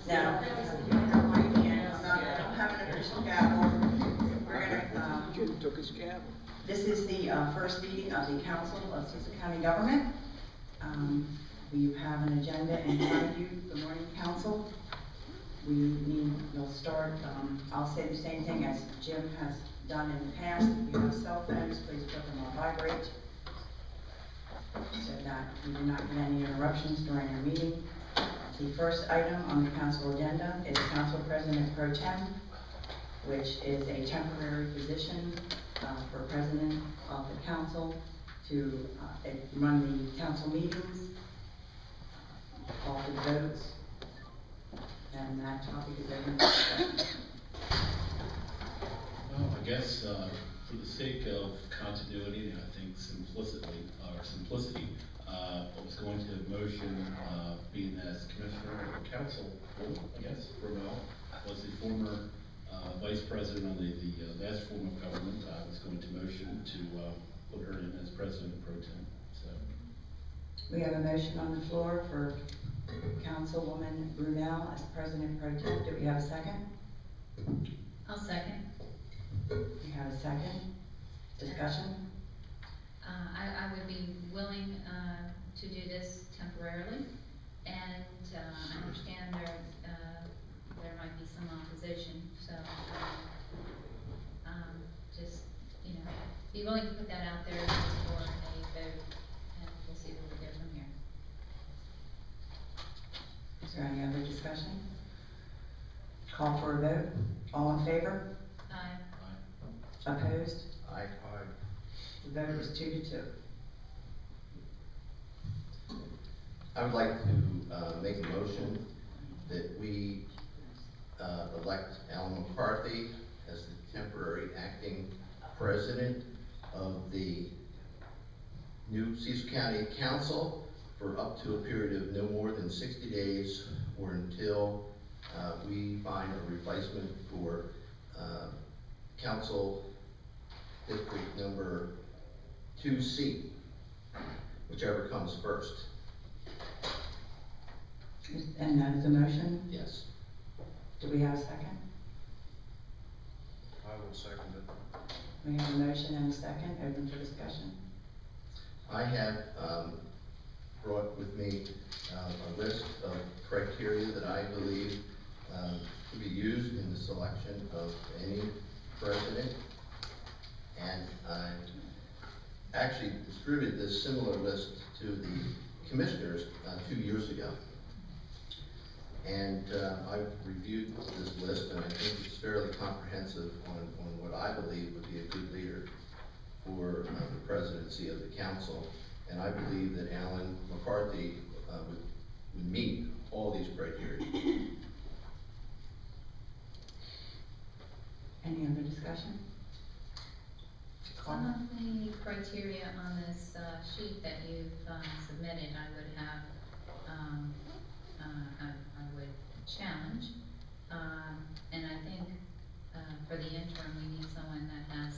Now, you have my hand, I don't have an official gavel. We're gonna, Jim took his gavel. this is the first meeting of the Council of Cecil County Government. We have an agenda in front of you. Good morning, Council. We'll start, I'll say the same thing as Jim has done in the past. If you have cell phones, please put them on vibrate so that we do not get any interruptions during our meeting. The first item on the council agenda is Council President Pro Tem, which is a temporary position for President of the Council to run the council meetings, call the votes, and that topic is open for discussion. Well, I guess for the sake of continuity and I think simplicity, I was going to motion, being as Commissioner of Council, I guess, Ramel was the former Vice President of the last form of government. I was going to motion to put her in as President Pro Tem. So We have a motion on the floor for Councilwoman Brunel as President Pro Tem. Do we have a second? I'll second. We have a second. Discussion? I would be willing to do this temporarily, and I understand there might be some opposition, so just, be willing to put that out there for a vote, and we'll see where we go from here. Is there any other discussion? Call for a vote. All in favor? Aye. Opposed? Aye. The vote is 2-2. I would like to make a motion that we elect Alan McCarthy as the temporary acting president of the new Cecil County Council for up to a period of no more than 60 days or until we find a replacement for Council District number 2C, whichever comes first. And that is a motion. Yes. Do we have a second? I will second it. We have a motion and a second. Open for discussion. I have brought with me a list of criteria that I believe to be used in the selection of any president. And I actually distributed this similar list to the commissioners 2 years ago. And I've reviewed this list, and I think it's fairly comprehensive on what I believe would be a good leader for the presidency of the council. And I believe that Alan McCarthy would meet all these criteria. Any other discussion? Some of the criteria on this sheet that you've submitted, I would have, I would challenge. And I think for the interim, we need someone that has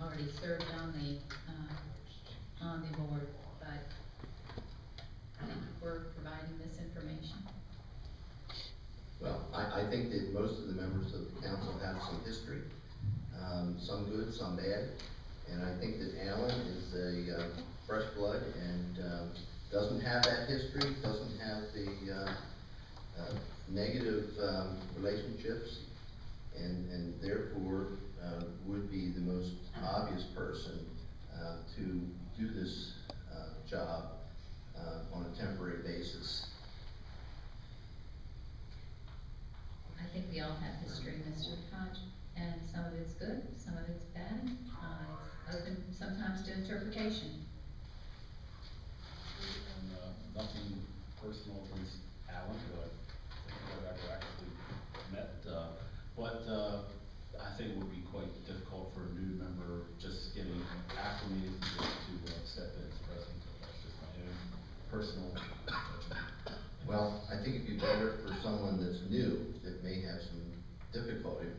already served on the board, but I think we're providing this information. Well, I think that most of the members of the council have some history, some good, some bad. And I think that Alan is a fresh blood and doesn't have that history, doesn't have the negative relationships, and therefore would be the most obvious person to do this job on a temporary basis. I think we all have history, Mr. Hodge, and some of it's good, some of it's bad. It's open sometimes to interpretation. and nothing personal against Alan, who I've ever actually met, but I think it would be quite difficult for a new member just getting acclimated to step in as president. That's just my own personal judgment. Well, I think it'd be better for someone that's new that may have some difficulty,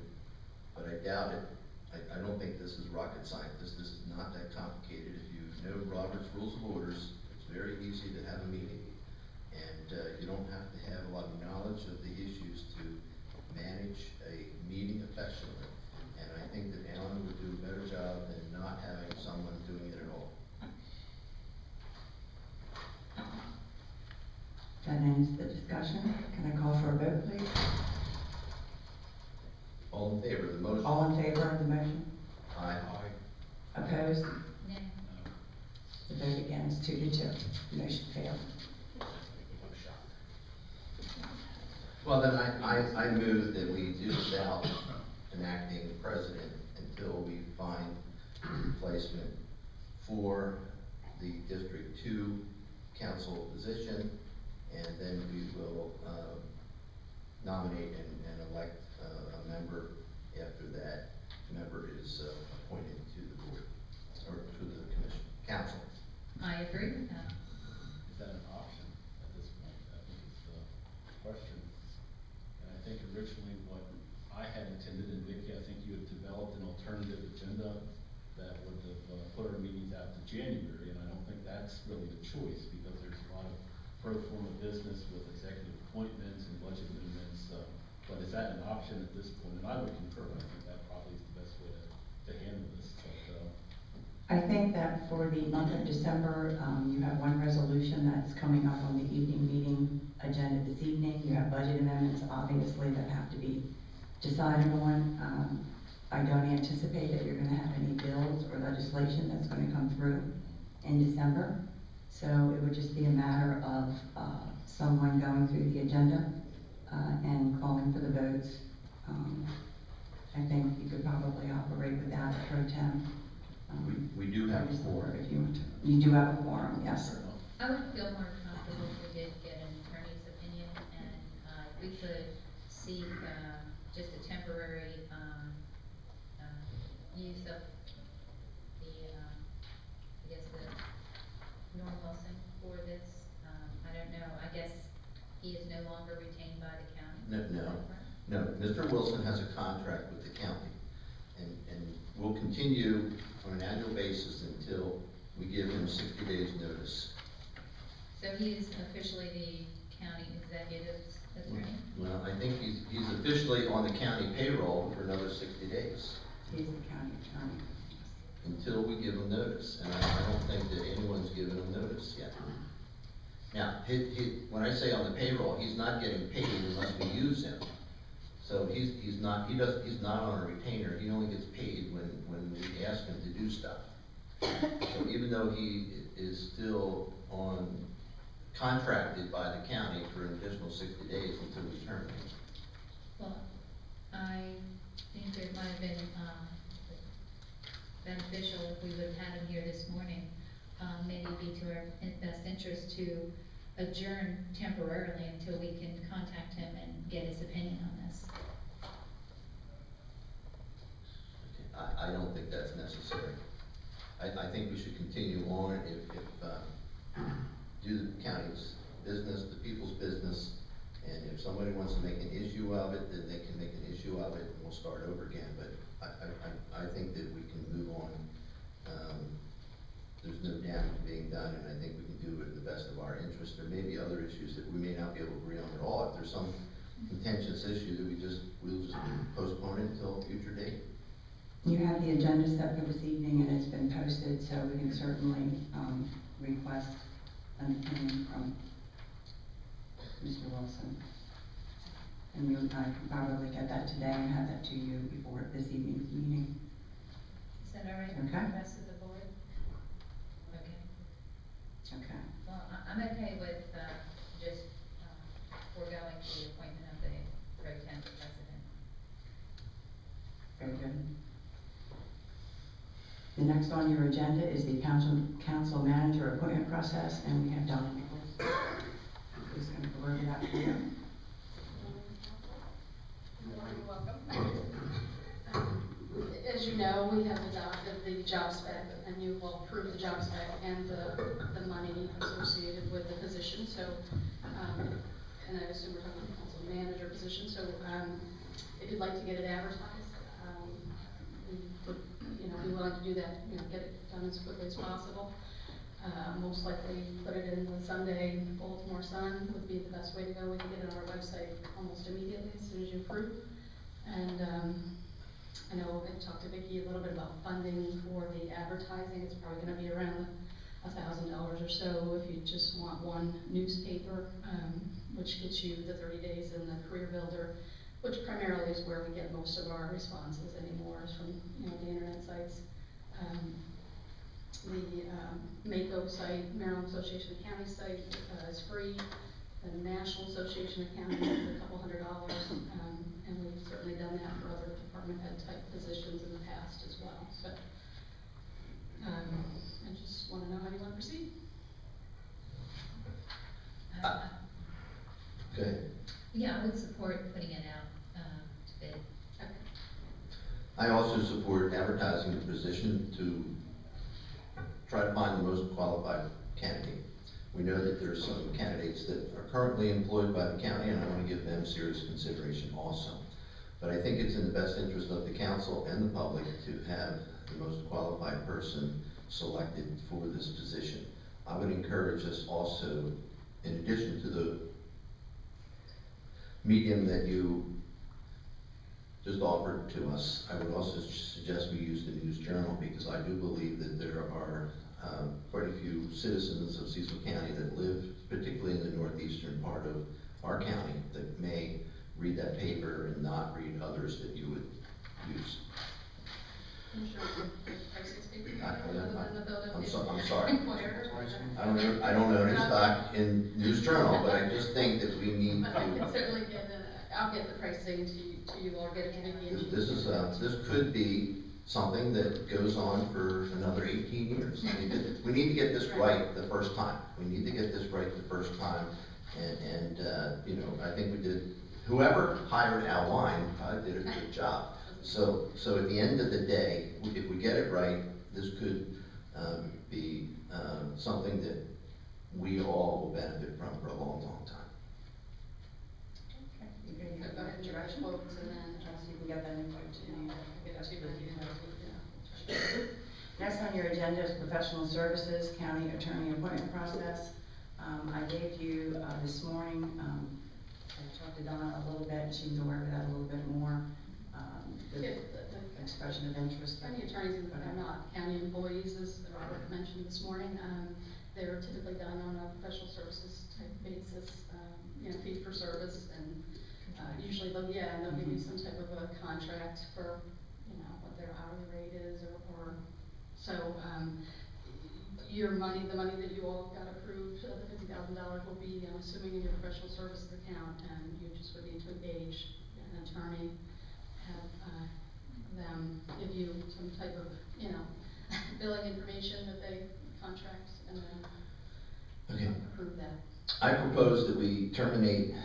but I doubt it. I don't think this is rocket science. This is not that complicated. If you know Robert's Rules of Orders, it's very easy to have a meeting. And you don't have to have a lot of knowledge of the issues discussion? Can I call for a vote, please? All in favor of the motion? All in favor of the motion? Aye. Opposed? Nay. The vote again is 2-2. Motion failed. Well, then I move that we do without enacting precedent until we find a replacement for the District 2 council position, and then we will nominate and elect a member after that member is appointed to the board, or to the commission, council. I agree with that. Is that an option at this point? I think it's the question. And I think originally what I had intended, and Vicki, I think you had developed an alternative agenda that would have put our meetings out to January, and I don't think that's really the choice, because there's a lot of pro forma business with executive appointments and budget amendments, but is that an option at this point? And I would concur, I think that probably is the best way to handle this, but, I think that for the month of December, you have one resolution that's coming up on the evening meeting agenda this evening. You have budget amendments, obviously, that have to be decided on. I don't anticipate that you're gonna have any bills or legislation that's gonna come through in December. So it would just be a matter of, someone going through the agenda, and calling for the votes. I think you could probably operate without a pro tem. We do have a quorum. If you want to. You do have a quorum, yes. fair enough. I would feel more comfortable if we did get an attorney's opinion, and, we could seek, just a temporary, use of the, I guess the Norm Wilson for this. I don't know, I guess he is no longer retained by the county. No, Is no. that correct? No, Mr. Wilson has a contract with the county, and will continue on an annual basis until we give him 60 days' notice. So he is officially the county executive's attorney? Well, I think he's officially on the county payroll for another 60 days, He's the county attorney. until we give him notice, and I don't think that anyone's given him notice yet. Now, when I say on the payroll, he's not getting paid unless we use him. So he's not on a retainer, he only gets paid when we ask him to do stuff. So even though he is still contracted by the county for an additional 60 days until we terminate. Well, I think it might have been, beneficial if we would have had him here this morning. Maybe be to our best interest to adjourn temporarily until we can contact him and get his opinion on this. I don't think that's necessary. I think we should continue on do the county's business, the people's business, and if somebody wants to make an issue of it, then they can make an issue of it, and we'll start over again, but I think that we can move on. There's no damage being done, and I think we can do it in the best of our interest. There may be other issues that we may not be able to agree on at all. If there's some contentious issue that we'll just postpone it until a future date. You have the agenda set for this evening, and it's been posted, so we can certainly, request an opinion from Mr. Wilson. And I can probably get that today and have that to you before this evening's meeting. Is that all right with Okay. the rest of the board? Okay. Okay. Well, I'm okay with, just, foregoing the appointment of the pro tem president. Very good. The next on your agenda is the council manager appointment process, and we have Donna Nichols, who's going to go over that for you. You're welcome. As you know, we have adopted the job spec, and you will approve the job spec and the money associated with the position, so, and I assume we're talking about the council manager position, so, if you'd like to get it advertised, we would, be willing to do that, get it done as quickly as possible. Most likely put it in the Sunday Baltimore Sun would be the best way to go. We can get it on our website almost immediately as soon as you approve. And, I know I talked to Vicki a little bit about funding for the advertising. It's probably gonna be around $1,000 or so if you just want one newspaper, which gets you the 30 days in the Career Builder, which primarily is where we get most of our responses anymore, is from, you know, the internet sites. The MACO site, Maryland Association of Counties site, is free. The National Association of Counties is a couple $100, and we've certainly done that for other department head type positions in the past as well. So, I just want to know how you want to proceed. Okay. Yeah, I would support putting it out, to bid. Okay. I also support advertising the position to try to find the most qualified candidate. We know that there's some candidates that are currently employed by the county, and I want to give them serious consideration also. But I think it's in the best interest of the council and the public to have the most qualified person selected for this position. I would encourage us also, in addition to the medium that you just offered to us, I would also suggest we use the News Journal, because I do believe that there are quite a few citizens of Cecil County that live, particularly in the northeastern part of our county, that may read that paper and not read others that you would use. I'm sure the prices speak for I'm sorry. Employer. I don't own any stock in News Journal, but I just think that we need But I can to. certainly get I'll get the pricing to you all, get it to Vicki. This could be something that goes on for another 18 years. We need to get this right the first time. We need to get this right the first time, and you know, I think we did. Whoever hired Al Wine did a good job. So at the end of the day, if we get it right, this could be something that we all will benefit from for a long, long time. Okay, you can So go ahead and give us quotes and then, so you can get that info to you. get it to Vicki. Next on your agenda is professional services, county attorney appointment process. I gave you, this morning, I talked to Donna a little bit, she was aware of that a little bit more. The Yeah, expression of interest. County attorneys are not county employees, as Robert mentioned this morning. They're typically done on a professional services type basis, you know, fee for service, and usually they'll give you some type of a contract for, you know, what their hourly rate is, or so. Your money, the money that you all got approved, the $50,000 will be, I'm assuming, in your professional services account, and you just would need to engage an attorney, have them give you some type of, you know, billing information that they contract, and then approve that. I propose that we terminate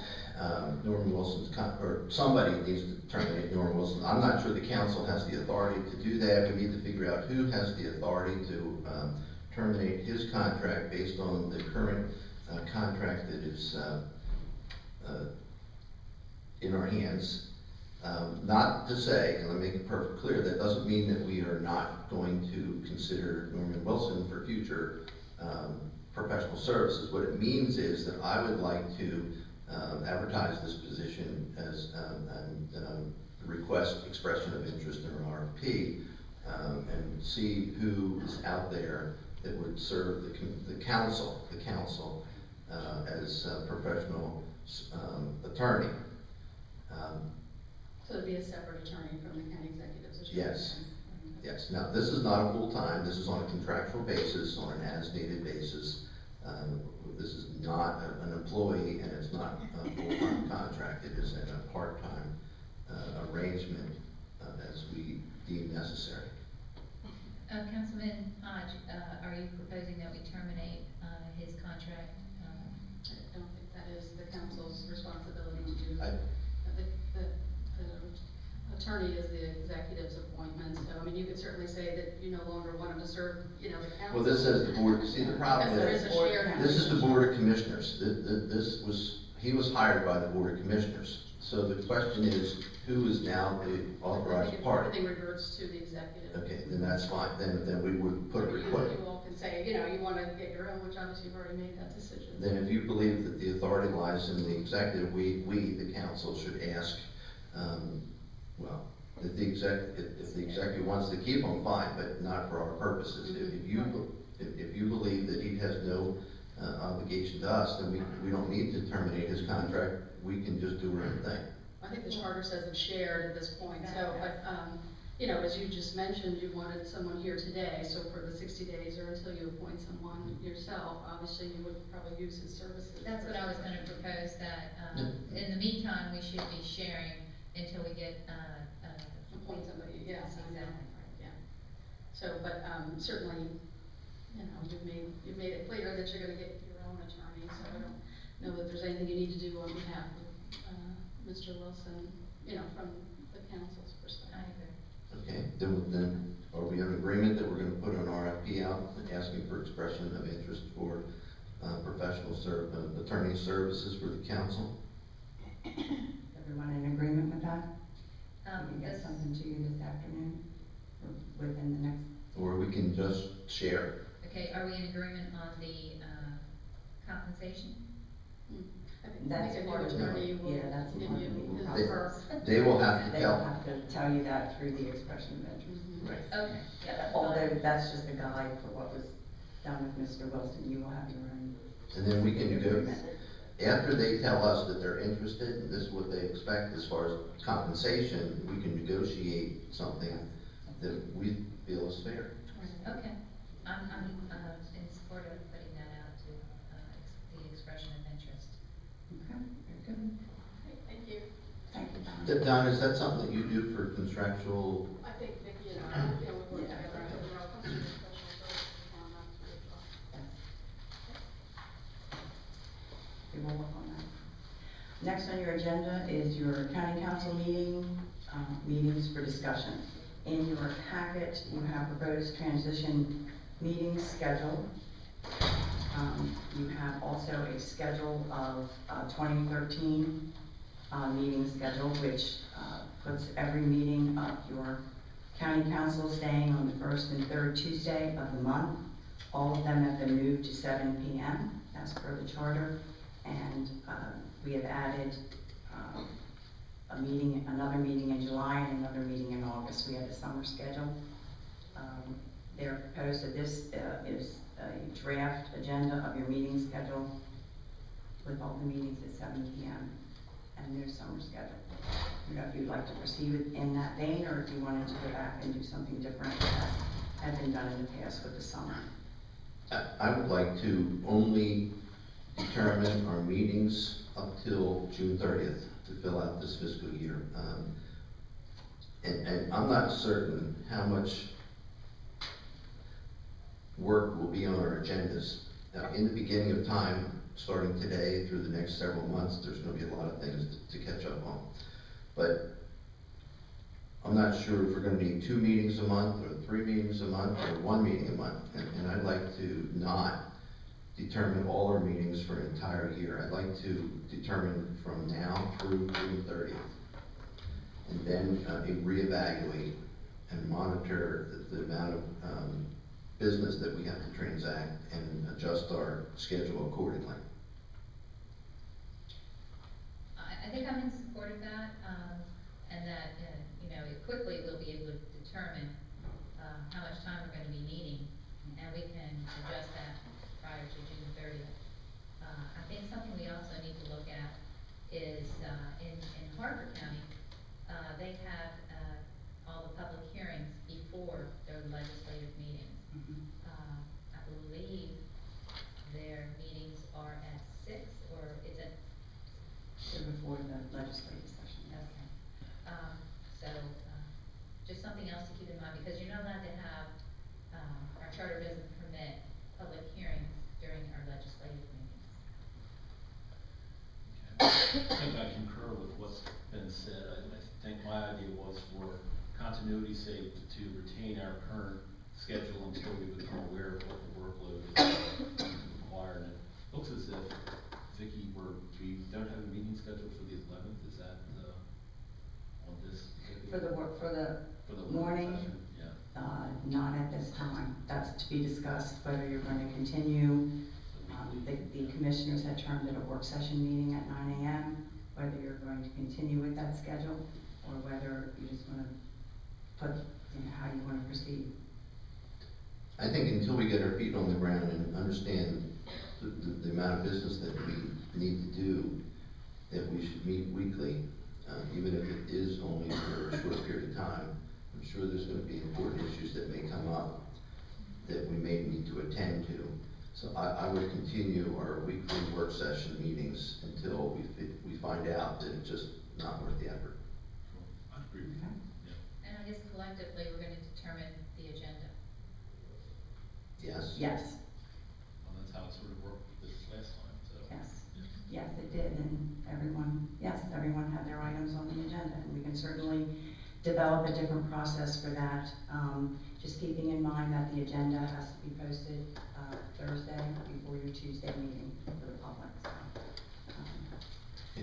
Norman Wilson's or somebody needs to terminate Norman Wilson. I'm not sure the council has the authority to do that. We need to figure out who has the authority to terminate his contract based on the current contract that is in our hands. Not to say, and let me make it perfectly clear, that doesn't mean that we are not going to consider Norman Wilson for future professional services. What it means is that I would like to advertise this position as request expression of interest in an RFP, and see who is out there that would serve the council as a professional attorney. So it'd be a separate attorney from the county executives? Is Yes. Yes. Now, this is not a full-time. This is on a contractual basis, on an as-needed basis. This is not an employee, and it's not a full-time contract. It is in a part-time arrangement as we deem necessary. Councilman Hodge, are you proposing that we terminate, his contract? I don't think that is the council's responsibility to do. I- The attorney is the executive's appointment, so, I mean, you could certainly say that you no longer want him to serve, you know, the council. Well, this says the board, see, the problem Because there is is, a shared. this is the Board of Commissioners. He was hired by the Board of Commissioners. So the question is, who is now the authorized party? Everything reverts to the executive. Okay, then that's fine. Then we would put a Or request. you all can say, you know, you wanna get your own, which obviously you've already made that decision. Then if you believe that the authority lies in the executive, we, the council, should ask, well, if the executive wants to keep them, fine, but not for our purposes. If you believe that he has no obligation to us, then we don't need to terminate his contract, we can just do our own thing. I think the charter says it's shared at this point, so, but, you know, as you just mentioned, you wanted someone here today, so for the 60 days or until you appoint someone yourself, obviously you would probably use his services. That's what I was gonna propose, that, in the meantime, we should be sharing until we get, Appoint somebody, yes, That's I know, exactly. yeah. So, but, certainly, you know, you've made it clear that you're gonna get your own attorney, so I don't know that there's anything you need to do on behalf of, Mr. Wilson, you know, from the council's I perspective. agree. Okay, then are we in agreement that we're gonna put an RFP out asking for expression of interest for, attorney services for the council? Everyone in agreement with that? We can get This- something to you this afternoon, or within the next, Or we can just share? Okay, are we in agreement on the, compensation? I think That's a new part of it. attorney will Yeah, that's give part you of it. his They- offer. They will have to they will tell, have to tell you that through the expression of interest. Mhm. right, Okay, yeah. Although that's just a guide for what was done with Mr. Wilson, you will have your own. and then we can go, agreement. after they tell us that they're interested, and this is what they expect as far as compensation, we can negotiate something that we feel is fair. Okay, I'm, in support of putting that out to, the expression of interest. Okay, very good. Okay, thank you. Thank you, Don. Don, is that something that you do for contractual? I think Vicki and I, you know, we work together, I think we're all customer special services on that sort of job. We will work on that. Next on your agenda is your county council meetings for discussion. In your packet, you have proposed transition meeting schedule. You have also a schedule of 2013 meeting schedule, which puts every meeting of your county council staying on the first and third Tuesday of the month. All of them have been moved to 7 p.m. as per the charter, and we have added another meeting in July and another meeting in August. We have the summer schedule. They're proposed that this is a draft agenda of your meeting schedule with all the meetings at 7 p.m. and their summer schedule. I don't know if you'd like to proceed in that vein, or if you wanted to go back and do something different that had been done in the past with the summer. I would like to only determine our meetings up till June 30th to fill out this fiscal year. And I'm not certain how much work will be on our agendas. Now, in the beginning of time, starting today through the next several months, there's gonna be a lot of things to catch up on. But I'm not sure if we're gonna need 2 meetings a month, or 3 meetings a month, or 1 meeting a month. And I'd like to not determine all our meetings for an entire year. I'd like to determine from now through June 30th. And then reevaluate and monitor the amount of business that we have to transact and adjust our schedule accordingly. I think I'm in support of that, and that, you know, quickly we'll be able to determine, how much time we're gonna be needing, and we can adjust that prior to June 30th. I think something we also need to look at is, in Harford County, they have, all the public hearings before their legislative meetings. I believe their meetings are at 6, or is it? Before the legislative session. Okay. So, just something else to keep in mind, because you're not allowed to have, our charter doesn't permit public hearings during our legislative meetings. I think I concur with what's been said. I think my idea was for continuity's sake to retain our current schedule until we become aware of what the workload is required. And it looks as if, Vicki, we don't have a meeting scheduled for the 11th, is that on this? For the work, for the For the morning? session? Yeah. Not at this time. That's to be discussed, whether you're going to continue. The commissioners had termed it a work session meeting at 9 a.m., whether you're going to continue with that schedule, or whether you just want to put, how you want to proceed. I think until we get our feet on the ground and understand the amount of business that we need to do, that we should meet weekly, even if it is only for a short period of time. I'm sure there's gonna be important issues that may come up that we may need to attend to. So I would continue our weekly work session meetings until we find out that it's just not worth the effort. I agree with you. Yeah. And I guess collectively, we're gonna determine the agenda. Yes? Yes, Well, that's how it sort of worked this last time, so. yes, Yeah. yes, it did, and everyone had their items on the agenda, and we can certainly develop a different process for that. Just keeping in mind that the agenda has to be posted, Thursday before your Tuesday meeting for the public,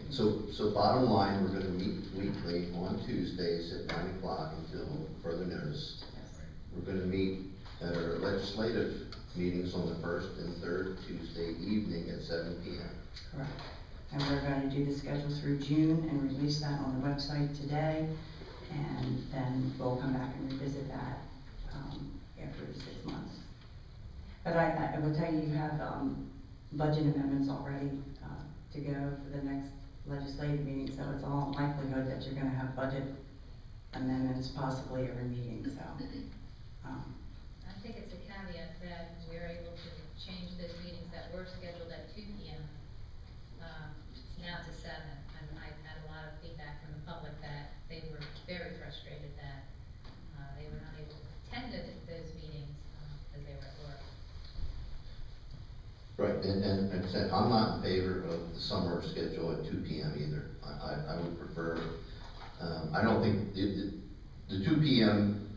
so. So bottom line, we're gonna meet weekly on Tuesdays at 9 o'clock until further notice. Yes. We're gonna meet at our legislative meetings on the first and third Tuesday evening at 7 p.m. Correct. And we're going to do the schedule through June and release that on the website today. And then we'll come back and revisit that, after the 6 months. But I will tell you, you have, budget amendments already, to go for the next legislative meeting. So it's all likelihood that you're gonna have budget amendments possibly every meeting, so. I think it's a caveat that we're able to change those meetings that were scheduled at 2 p.m. Now to 7, and I've had a lot of feedback from the public that they were very frustrated that, they were not able to attend those meetings, because they were at work. Right, and like I said, I'm not in favor of the summer schedule at 2 p.m. either. I would prefer, I don't think, the 2 p.m.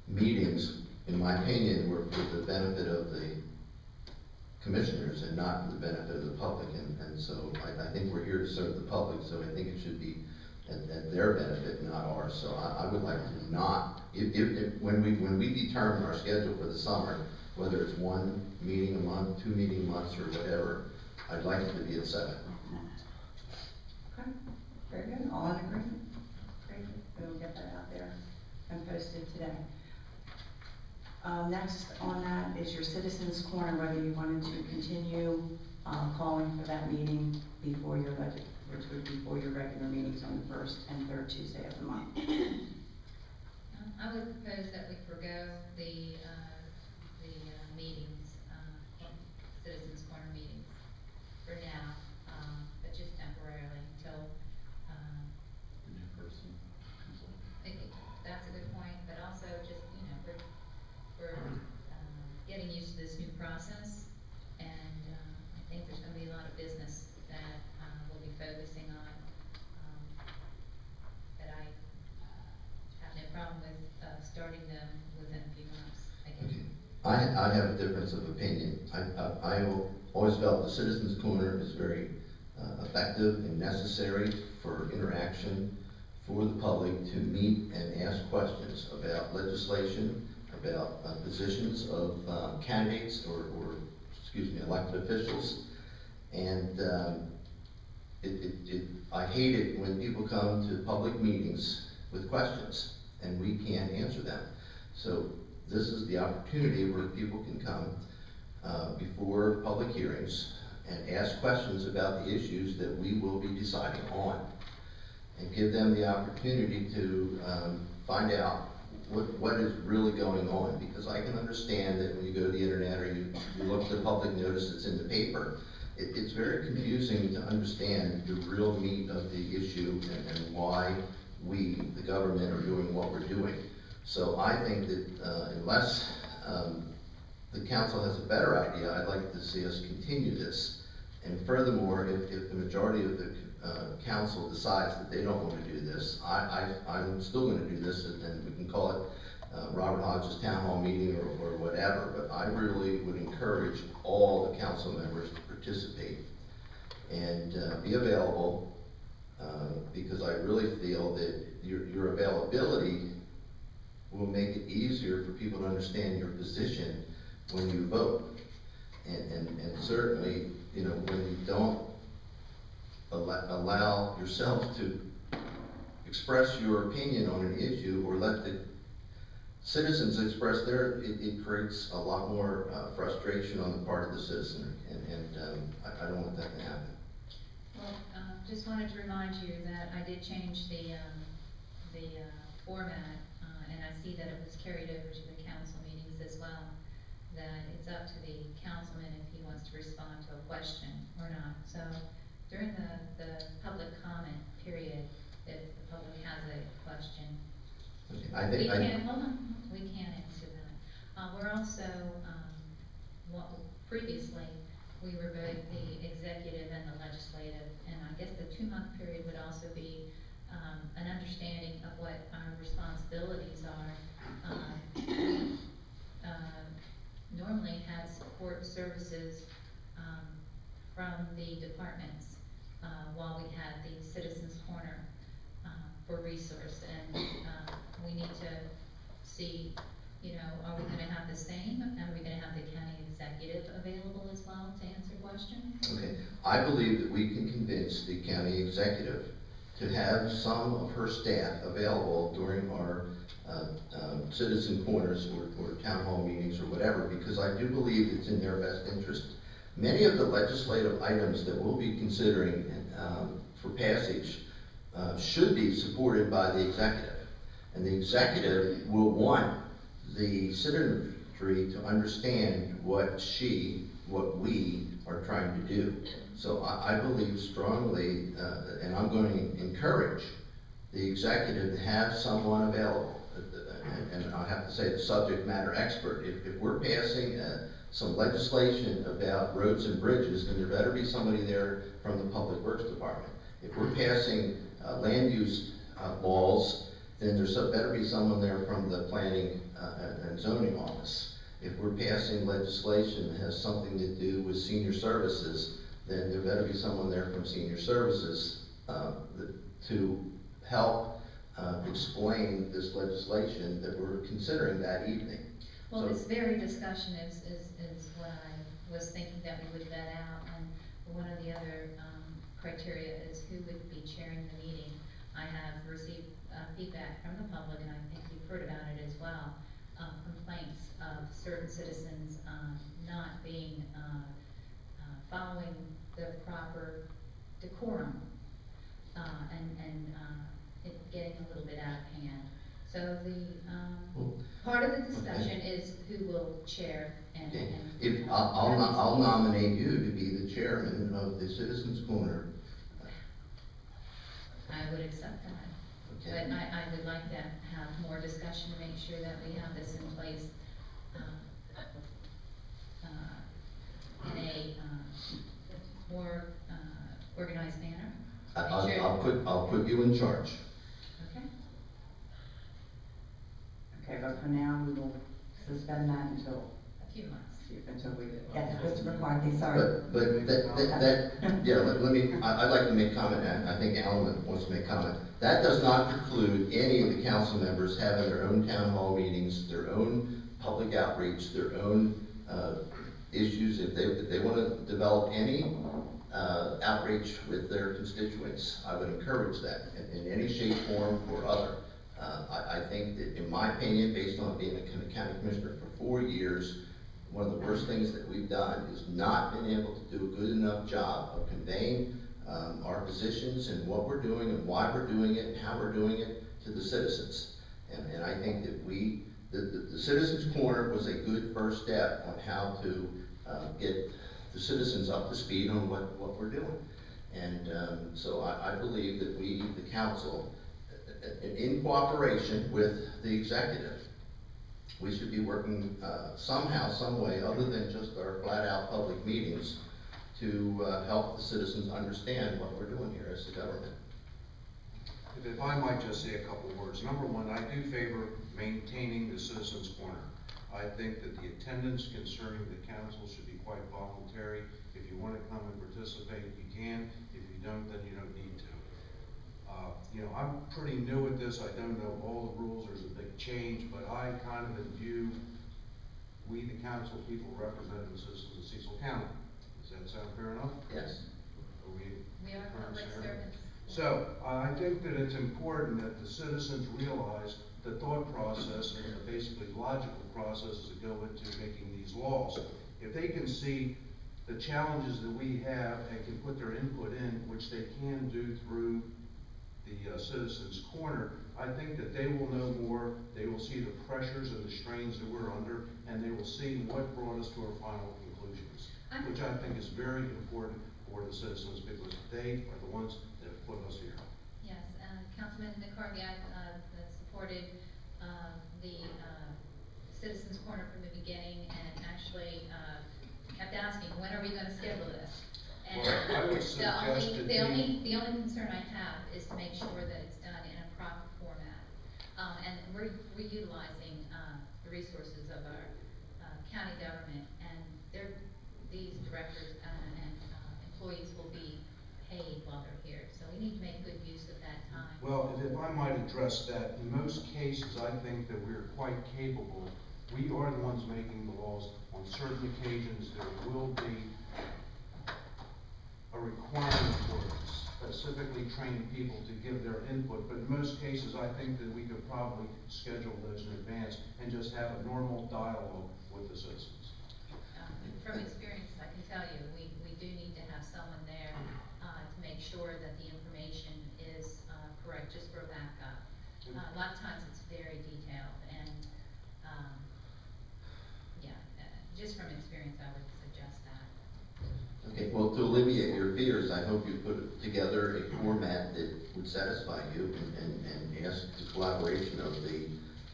meetings, in my opinion, were for the benefit of the commissioners and not for the benefit of the public, and so I think we're here to serve the public, so I think it should be at their benefit, not ours. So I would like to not, when we determine our schedule for the summer, whether it's 1 meeting a month, 2 meeting months, or whatever, I'd like it to be at 7. Okay, very good, all in agreement? Great, we'll get that out there and posted today. Next on that is your Citizens Corner, whether you wanted to continue, calling for that meeting before your budget, which would be before your regular meetings on the first and third Tuesday of the month. I would propose that we forego the meetings, Citizens Corner meetings for now, but just temporarily until, The new person comes on. that's a good point, but also just, we're getting used to this new process, and, I think there's gonna be a lot of business that, we'll be focusing on, that I have no problem with, starting them within a few months, I guess. I have a difference of opinion. I always felt the Citizens Corner is very effective and necessary for interaction for the public to meet and ask questions about legislation, about positions of candidates or elected officials. And I hate it when people come to public meetings with questions and we can't answer them. So this is the opportunity where people can come before public hearings and ask questions about the issues that we will be deciding on, and give them the opportunity to find out what is really going on. Because I can understand that when you go to the internet or you look at the public notice that's in the paper, it's very confusing to understand the real meat of the issue and why we, the government, are doing what we're doing. So I think that unless the council has a better idea, I'd like to see us continue this. And furthermore, if the majority of the council decides that they don't want to do this, I'm still going to do this, and we can call it Robert Hodges Town Hall meeting or whatever, but I really would encourage all the council members to participate and be available, because I really feel that your availability will make it easier for people to understand your position when you vote. And certainly, when you don't allow yourself to express your opinion on an issue, or let the citizens express it creates a lot more frustration on the part of the citizen, and I don't want that to happen. Well, just wanted to remind you that I did change the format, and I see that it was carried over to the council meetings as well, that it's up to the councilman if he wants to respond to a question or not. So during the public comment period, if the public has a question, Okay, hold on, we can answer that. We're also, previously, we were both the executive and the legislative, and I guess the 2-month period would also be an understanding of what our responsibilities are. Normally had support services from the departments while we had the Citizens Corner for resource, and we need to see, are we gonna have the same? Are we gonna have the county executive available as well to answer questions? Okay, I believe that we can convince the county executive to have some of her staff available during our citizen corners or town hall meetings or whatever, because I do believe it's in their best interest. Many of the legislative items that we'll be considering for passage should be supported by the executive. And the executive will want the citizenry to understand what we are trying to do. So I believe strongly, and I'm going to encourage the executive to have someone available. And I have to say, the subject matter expert. If we're passing some legislation about roads and bridges, then there better be somebody there from the Public Works Department. If we're passing land use laws, then there's better be someone there from the Planning and Zoning Office. If we're passing legislation that has something to do with senior services, then there better be someone there from Senior Services to help explain this legislation that we're considering that evening. Well, So- this very discussion is what I was thinking that we would vet out, and one of the other criteria is who would be chairing the meeting. I have received feedback from the public, and I think you've heard about it as well, complaints of certain citizens not being, following the proper decorum, and it getting a little bit out of hand. So part of the discussion is who will chair and. Okay. and- I'll nominate you to be the chairman of the Citizens Corner. I would accept that. Okay. But I would like to have more discussion to make sure that we have this in place, in a, more, organized manner. Make sure- I'll put you in charge. Okay, Okay, but for now, we will suspend that until a few months. we get Christopher McCarthy, sorry. But yeah, let me, I'd like to make comment, and I think Alan wants to make comment. That does not preclude any of the council members having their own town hall meetings, their own public outreach, their own issues. If they want to develop any outreach with their constituents, I would encourage that in any shape, form, or other. I think that, in my opinion, based on being a county commissioner for 4 years, one of the worst things that we've done is not been able to do a good enough job of conveying our positions and what we're doing and why we're doing it and how we're doing it to the citizens. And I think that the Citizens Corner was a good first step on how to get the citizens up to speed on what we're doing. And so I believe that we, the council, in cooperation with the executive, we should be working somehow, some way, other than just our flat-out public meetings, to help the citizens understand what we're doing here as the government. If I might just say a couple of words. Number one, I do favor maintaining the Citizens Corner. I think that the attendance concerning the council should be quite voluntary. If you want to come and participate, you can. If you don't, then you don't need to. I'm pretty new at this. I don't know all the rules. There's a big change, but I kind of view we, the council people, representing the citizens of Cecil County. Does that sound fair enough? Yes. Are we? We are public servants. So, I think that it's important that the citizens realize the thought process and the basically logical processes that go into making these laws. If they can see the challenges that we have and can put their input in, which they can do through the Citizens Corner, I think that they will know more, they will see the pressures and the strains that we're under, and they will see what brought us to our final conclusions, which I think is very important for the citizens, because they are the ones that have put us here. Yes, Councilman McCarthy, I supported the Citizens Corner from the beginning, and actually kept asking, when are we gonna schedule this? And Well, I would suggest that the only concern I have is to make sure that it's done in a proper format. And we're utilizing the resources of our county government, and these directors and employees will be paid while they're here, so we need to make good use of that time. Well, if I might address that, in most cases, I think that we're quite capable. We are the ones making the laws. On certain occasions, there will be a requirement for specifically trained people to give their input, but in most cases, I think that we could probably schedule those in advance and just have a normal dialogue with the citizens. From experience, I can tell you, we do need to have someone there to make sure that the information is correct, just for backup. A lot of times it's very detailed, and just from experience, I would suggest that. Okay, well, to alleviate your fears, I hope you put together a format that would satisfy you and ask the collaboration of the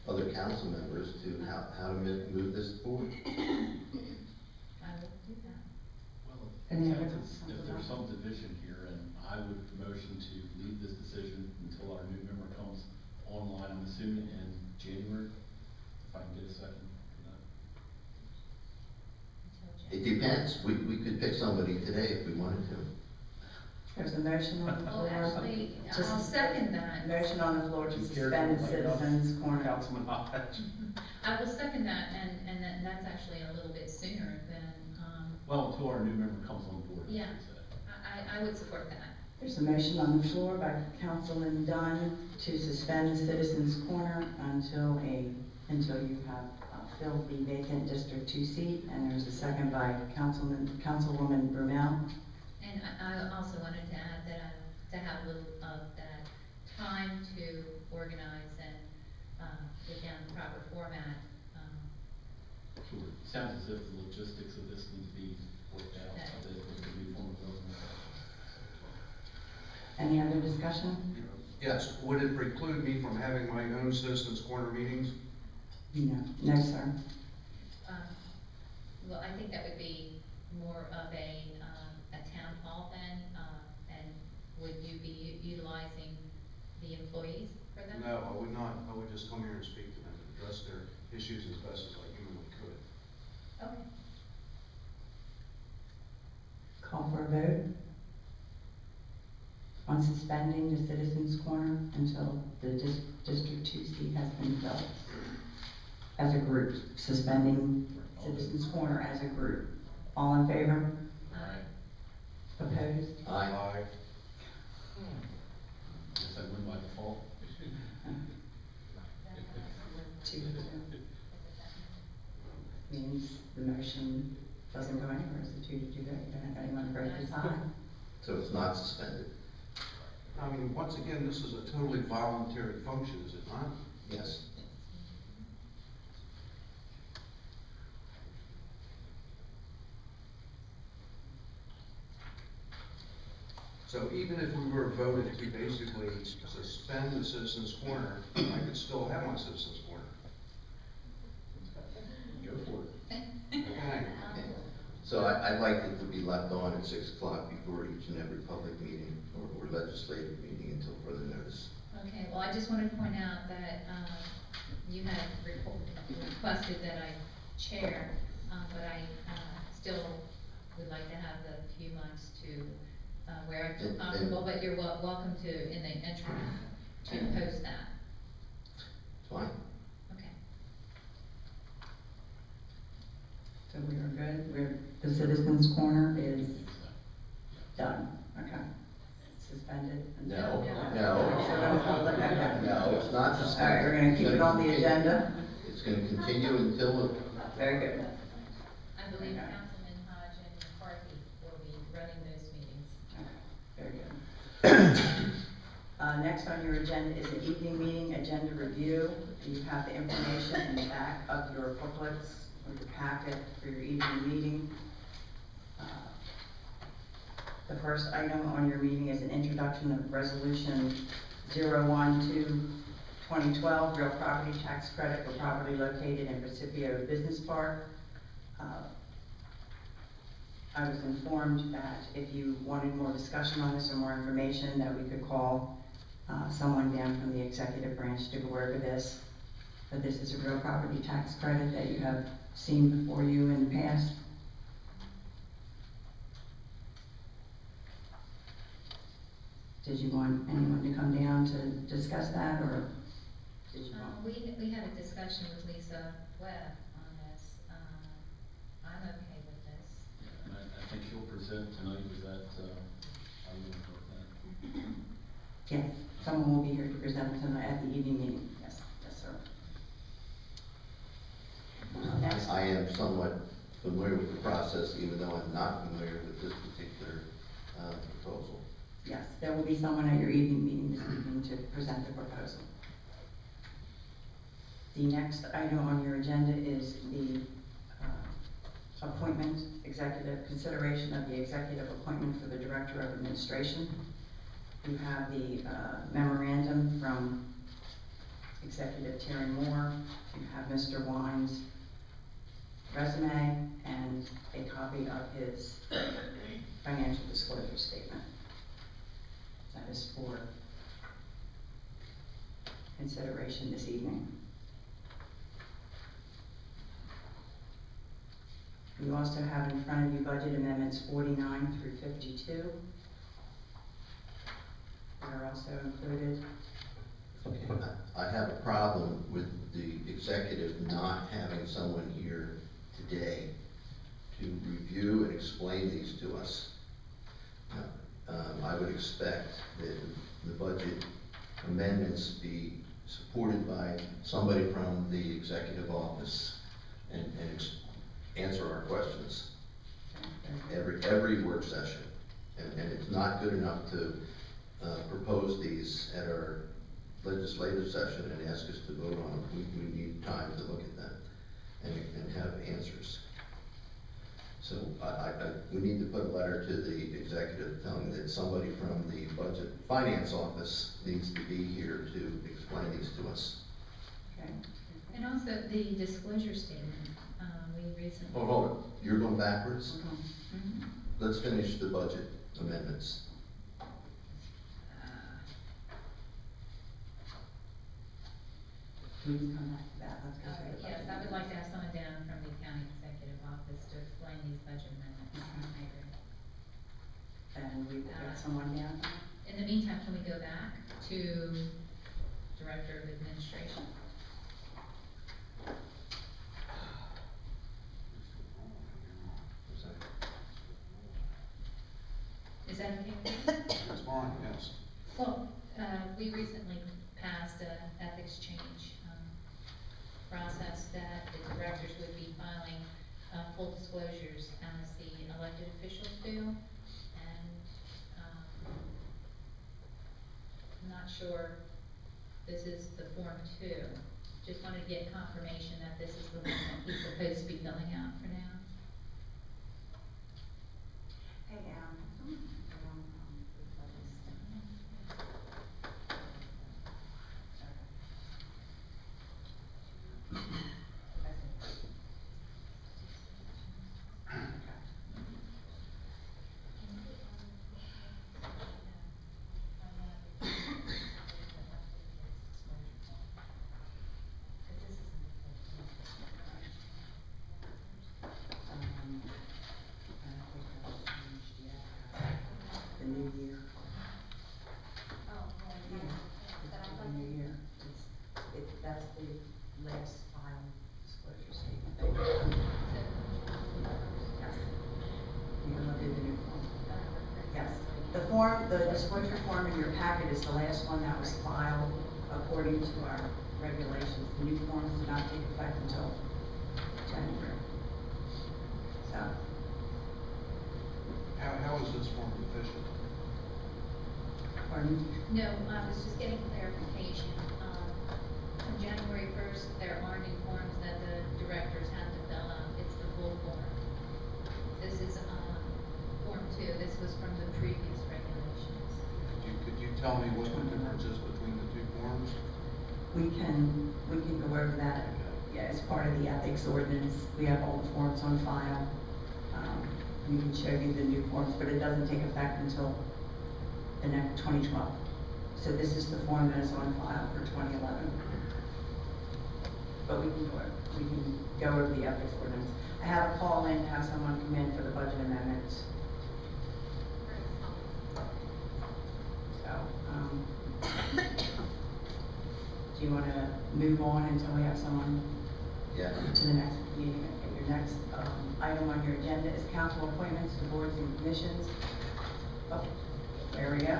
other council members to how to move this forward. I will do that. Well, Any other if there's some division here, and I would motion to leave this decision until our new member comes online, I'm assuming in January, if I can get a second for that. It depends, we could pick somebody today if we wanted to. There's a motion on the Well, floor. actually, Just- I'll second that. Motion on the floor to You suspend the care to like Citizens Corner. Councilman Hodge. I will second that, and that's actually a little bit sooner than, Well, until our new member comes on board, I Yeah. should say. I would support that. There's a motion on the floor by Councilman Dunn to suspend the Citizens Corner until you have filled the vacant District 2 seat, and there's a second by Councilwoman Brunel. And I also wanted to add that, to have a little of that time to organize and, get down the proper format. Sure. Sounds as if the logistics of this need to be worked out, with the new form of government. Any other discussion? Yes, would it preclude me from having my own Citizens Corner meetings? No, sir. Well, I think that would be more of a town hall then, and would you be utilizing the employees for that? No, I would not. I would just come here and speak to them and address their issues as best as I humanly could. Okay. Call for a vote on suspending the Citizens Corner until the District 2 seat has been filled. As a group, suspending Citizens Corner as a group. All in favor? Alright, Opposed? Aye. guess I win by default. 2-2. Means the motion doesn't go anywhere, it's a 2-2 vote. You don't have anyone to break the tie. So it's not suspended? I mean, once again, this is a totally voluntary function, is it not? Yes. So even if we were voted to basically suspend the Citizens Corner, I could still have my Citizens Corner. Go for it. Okay. So I'd like it to be left on at 6 o'clock before each and every public meeting or legislative meeting until further notice. Okay, well, I just wanted to point out that, you had requested that I chair, but I, still would like to have the few months to, where I feel comfortable, but you're welcome to, in the interim, to post that. Fine? Okay. So we are good. The Citizens Corner is Yeah. done. Okay. Suspended until. No, gonna hold it, okay. No, it's not All just. right, we're gonna keep it on the agenda. It's gonna continue until, Very good. I believe Okay. Councilman Hodge and McCarthy will be running those meetings. Very good. Next on your agenda is an evening meeting agenda review. You have the information in the back of your booklets or your packet for your evening meeting. The first item on your meeting is an introduction of Resolution 012-2012, real property tax credit for property located in Precipio Business Park. I was informed that if you wanted more discussion on this or more information, that we could call someone down from the executive branch to go over this. But this is a real property tax credit that you have seen before you in the past. Did you want anyone to come down to discuss that, or did you want? We had a discussion with Lisa Webb on this. I'm okay with this. And I think you'll present tonight, is that, are you okay with that? Yes, someone will be here to present tonight at the evening meeting. Yes, yes, sir. Next. I am somewhat familiar with the process, even though I'm not familiar with this particular, proposal. Yes, there will be someone at your evening meeting this evening to present the proposal. The next item on your agenda is the appointment, consideration of the executive appointment for the Director of Administration. You have the memorandum from Executive Terry Moore. You have Mr. Wine's resume and a copy of his financial disclosure statement. That is for consideration this evening. You also have in front of you budget amendments 49 through 52. They are also included. I have a problem with the executive not having someone here today to review and explain these to us. I would expect that the budget amendments be supported by somebody from the executive office and answer our questions every work session. And it's not good enough to propose these at our legislative session and ask us to vote on them. We need time to look at them and have answers. So we need to put a letter to the executive telling that somebody from the budget finance office needs to be here to explain these to us. Okay. And also the disclosure statement, we recently. Hold it, you're going backwards? Mhm. Let's finish the budget amendments. Please come back to that. Let's go to the Yes, budget. I would like to have someone down from the county executive office to explain these budget amendments. I agree. And we will get someone down. In the meantime, can we go back to Director of Administration? Is that okay with you? That's fine, yes. Well, we recently passed an ethics change process that the directors would be filing full disclosures as the elected officials do. And I'm not sure this is the Form 2. Just wanted to get confirmation that this is the one that he's supposed to be filling out for now. Hey, the new year. The new year. That's the last final disclosure statement. that you have. Yes. You can look at the new form. Yes. The form, the disclosure form in your packet is the last one that was filed. according to our regulations, the new forms do not take effect until January. So, How is this form deficient? pardon? No, I was just getting clarification. On January first, there aren't any forms that the directors have to fill out. It's the full form. This is, Form 2. This was from the previous regulations. Could you tell me what the difference is between the two forms? We can go over that, yeah, as part of the ethics ordinance. We have all the forms on file. We can show you the new forms, but it doesn't take effect until the next 2012. So this is the form that is on file for 2011. But we can go over the ethics ordinance. I have a call in to have someone come in for the budget amendments. So, do you want to move on until we have someone Yeah. to the next meeting? Okay, your next item on your agenda is council appointments to boards and commissions. Oh, there we go.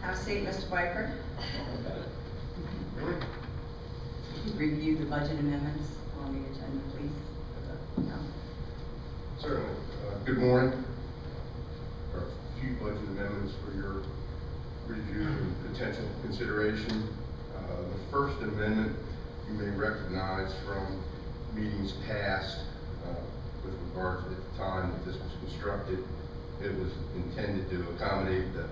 Have a seat, Mr. Piper. Review the budget amendments on the agenda, please. for the council. Certainly. Good morning. There are a few budget amendments for your review and potential consideration. The first amendment you may recognize from meetings past with regard to the time that this was constructed. It was intended to accommodate the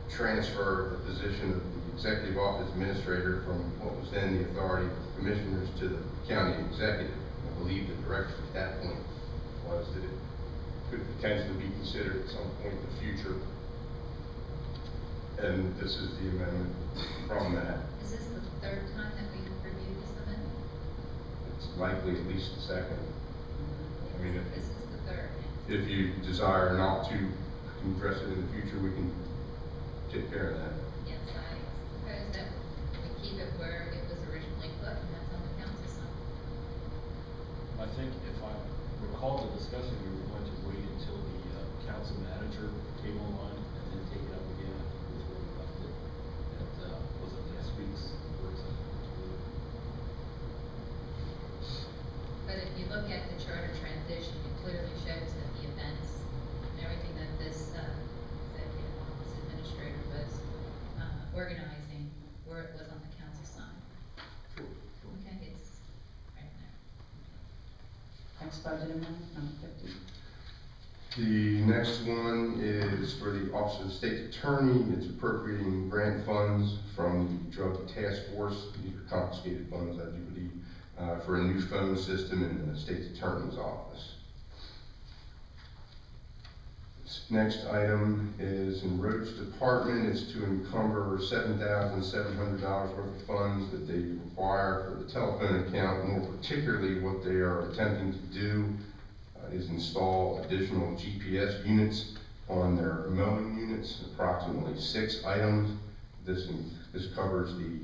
transfer of the position of the executive office administrator from what was then the authority of commissioners to the county executive. I believe the direction at that point was that it could potentially be considered at some point in the future. And this is the amendment from that. Is this the third time that we've reviewed this amendment? It's likely at least the second. I mean, This is the third. if you desire not to address it in the future, we can take care of that. Yes, I suppose that we keep it where it was originally put, and that's on the council side. I think if I recall the discussion, we were going to wait until the council manager came online and then take it up again. I think was where we left it. That was it last week's work session. But if you look at the charter transition, it clearly shows that the events and everything that this executive office administrator was organizing, where it was on the council side. Okay, it's right there. Next budget amendment, number 50. The next one is for the Office of the State Attorney. It's appropriating grant funds from the Drug Task Force. These are confiscated funds, I do believe, for a new phone system in the State's Attorney's Office. This next item is in Roads Department. It's to encumber $7,700 worth of funds that they require for the telephone account. More particularly, what they are attempting to do is install additional GPS units on their mowing units, approximately 6 items. This covers the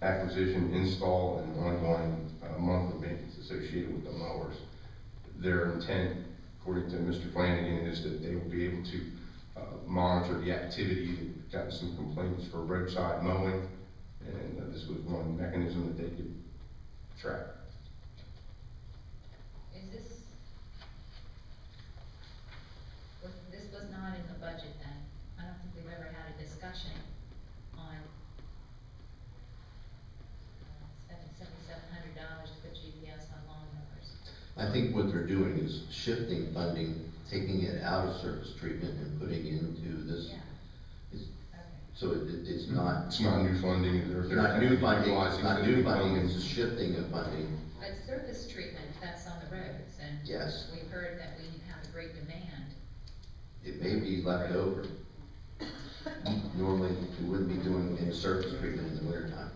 acquisition, install, and ongoing monthly maintenance associated with the mowers. Their intent, according to Mr. Flanagan, is that they will be able to monitor the activity. They've gotten some complaints for roadside mowing, and this was one mechanism that they could track. This was not in the budget then. I don't think we've ever had a discussion on spending $7,700 to put GPS on lawnmowers. I think what they're doing is shifting funding, taking it out of surface treatment and putting it into this. Yeah. It's- Okay. So it's not, It's not new funding. it's not new funding, it's utilizing not new existing funding, it's a shifting of funding. But surface treatment, that's on the roads, and Yes. we've heard that we have a great demand. It may be left over. Normally, we wouldn't be doing any surface treatment in the winter time.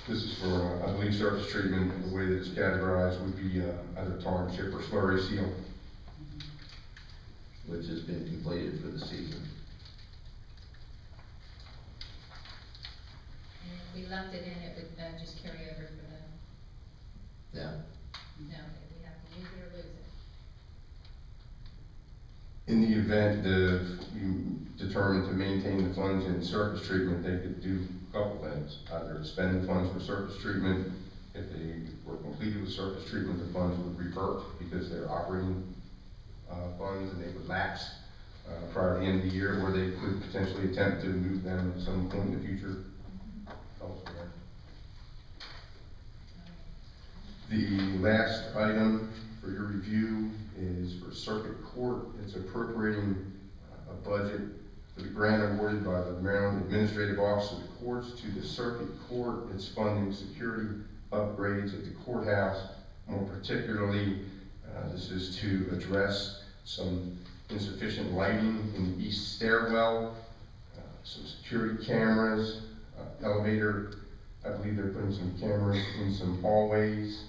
This is for, I believe, surface treatment. The way that it's categorized would be either tar and chip or slurry seal. Which has been completed for the season. And if we left it in, it would just carry over for the, Yeah. no, we have to use it or lose it. In the event of you determined to maintain the funds in surface treatment, they could do a couple things. Either spend the funds for surface treatment. If they were completed with surface treatment, the funds would revert because they're operating funds, and they would lapse prior to the end of the year, where they could potentially attempt to move them at some point in the future elsewhere. The last item for your review is for Circuit Court. It's appropriating a budget for the grant awarded by the Maryland Administrative Office of the Courts to the Circuit Court. It's funding security upgrades at the courthouse. More particularly, this is to address some insufficient lighting in the east stairwell, some security cameras, elevator. I believe they're putting some cameras in some hallways,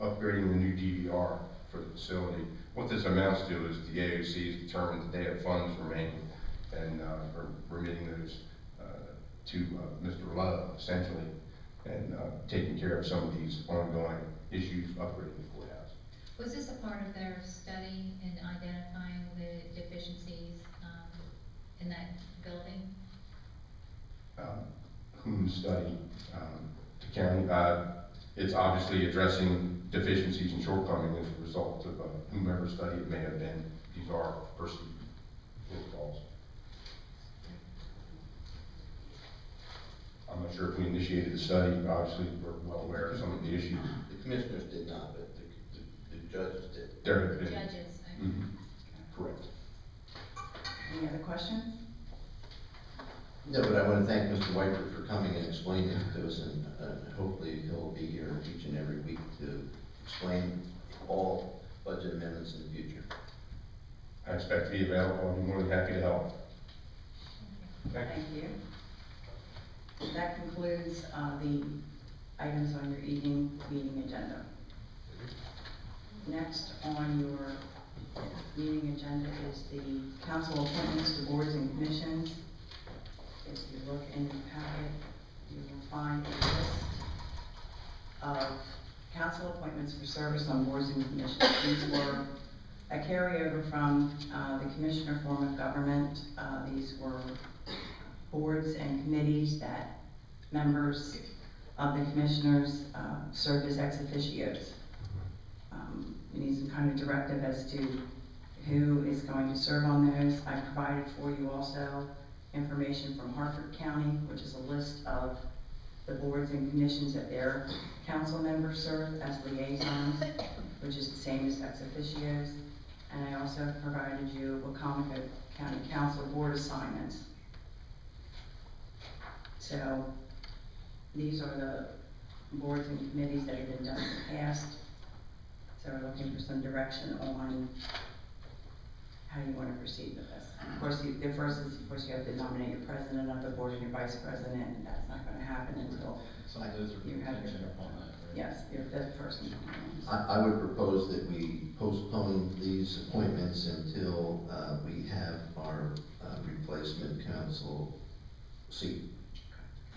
upgrading the new DVR for the facility. What this amounts to is the AOC has determined that they have funds remaining and are remitting those to Mr. Love, essentially, and taking care of some of these ongoing issues upgrading the courthouse. Was this a part of their study in identifying the deficiencies in that building? Whom study? The county, it's obviously addressing deficiencies and shortcomings as a result of whomever study it may have been. These are perceived shortfalls. I'm not sure if we initiated the study. Obviously, we're well aware of some of the issues. The commissioners did not, but the judges did. There have been. Judges. Mhm. Correct. Any other questions? No, but I want to thank Mr. Whiteford for coming and explaining it to us, and hopefully he'll be here each and every week to explain all budget amendments in the future. I expect to be available. I'll be more than happy to help. Thank you. That concludes the items on your evening meeting agenda. Next on your meeting agenda is the council appointments to boards and commissions. If you look in your packet, you will find a list of council appointments for service on boards and commissions. These were a carryover from the commissioner form of government. These were boards and committees that members of the commissioners serve as ex officios. We need some kind of directive as to who is going to serve on those. I provided for you also information from Harford County, which is a list of the boards and commissions that their council members serve as liaisons, which is the same as ex officios. And I also provided you Wacomico County Council board assignments. So these are the boards and committees that have been done in the past. So we're looking for some direction on how you want to proceed with this. Of course, the first is, of course, you have to nominate your president of the board and your vice president, and that's not going to happen until Some of those are you have contingent your, upon that, right? yes, your fifth person. I would propose that we postpone these appointments until we have our replacement council seat.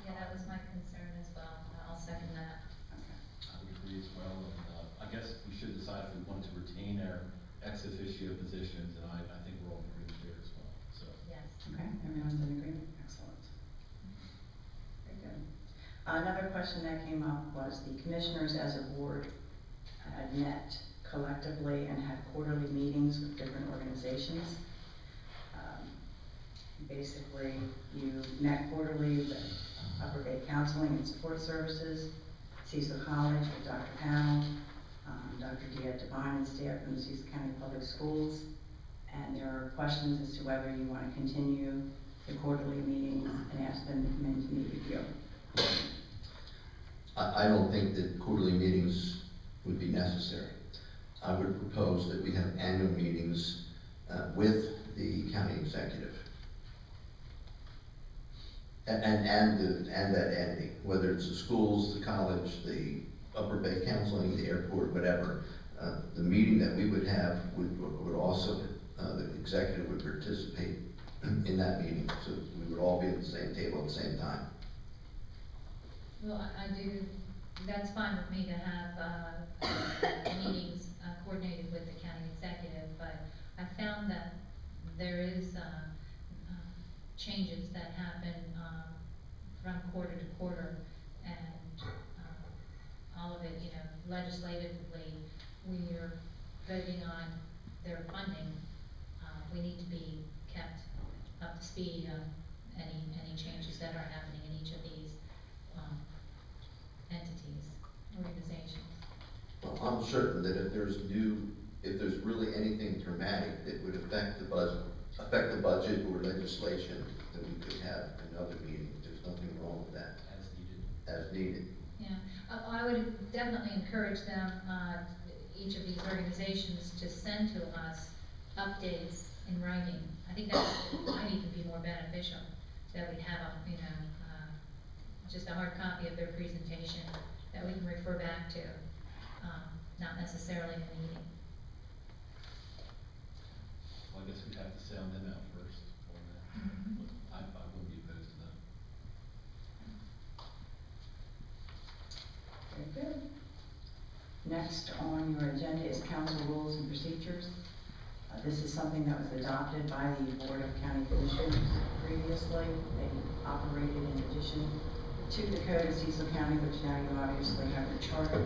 Yeah, that was my concern as well. I'll second that. I would agree as well, and I guess we should decide if we want to retain our ex officio positions, and I think we're all in agreement there as well, so. Yes. Okay, everyone's in agreement, excellent. Very good. Another question that came up was the commissioners as a board had met collectively and had quarterly meetings with different organizations. Basically, you met quarterly with Upper Bay Counseling and Support Services, Cecil College with Dr. Powell, Dr. Diaz Devine and staff from the Cecil County Public Schools. And there are questions as to whether you want to continue the quarterly meetings and ask them to come in to meet with you. I don't think that quarterly meetings would be necessary. I would propose that we have annual meetings with the county executive. And that entity, whether it's the schools, the college, the Upper Bay Counseling, the airport, whatever. The meeting that we would have would also, the executive would participate in that meeting, so we would all be at the same table at the same time. Well, I do, that's fine with me to have meetings coordinated with the county executive, but I found found that there is, changes that happen, from quarter to quarter, and, all of it, you know, legislatively, when you're voting on their funding, we need to be kept up to speed on any changes that are happening in each of these, entities, organizations. Well, I'm certain that if there's really anything dramatic that would affect the budget or legislation, then we could have another meeting. There's nothing wrong with that. As needed. Yeah, I would definitely encourage them, each of these organizations to send to us updates in writing. I think that might even be more beneficial, that we have a, you know, just a hard copy of their presentation that we can refer back to, not necessarily in a meeting. Well, I guess we'd have to sound them out first on that. I wouldn't be opposed to that. Very good. Next on your agenda is council rules and procedures. This is something that was adopted by the Board of County Commissioners previously. They operated in addition to the Code of Cecil County, which now you obviously have your charter.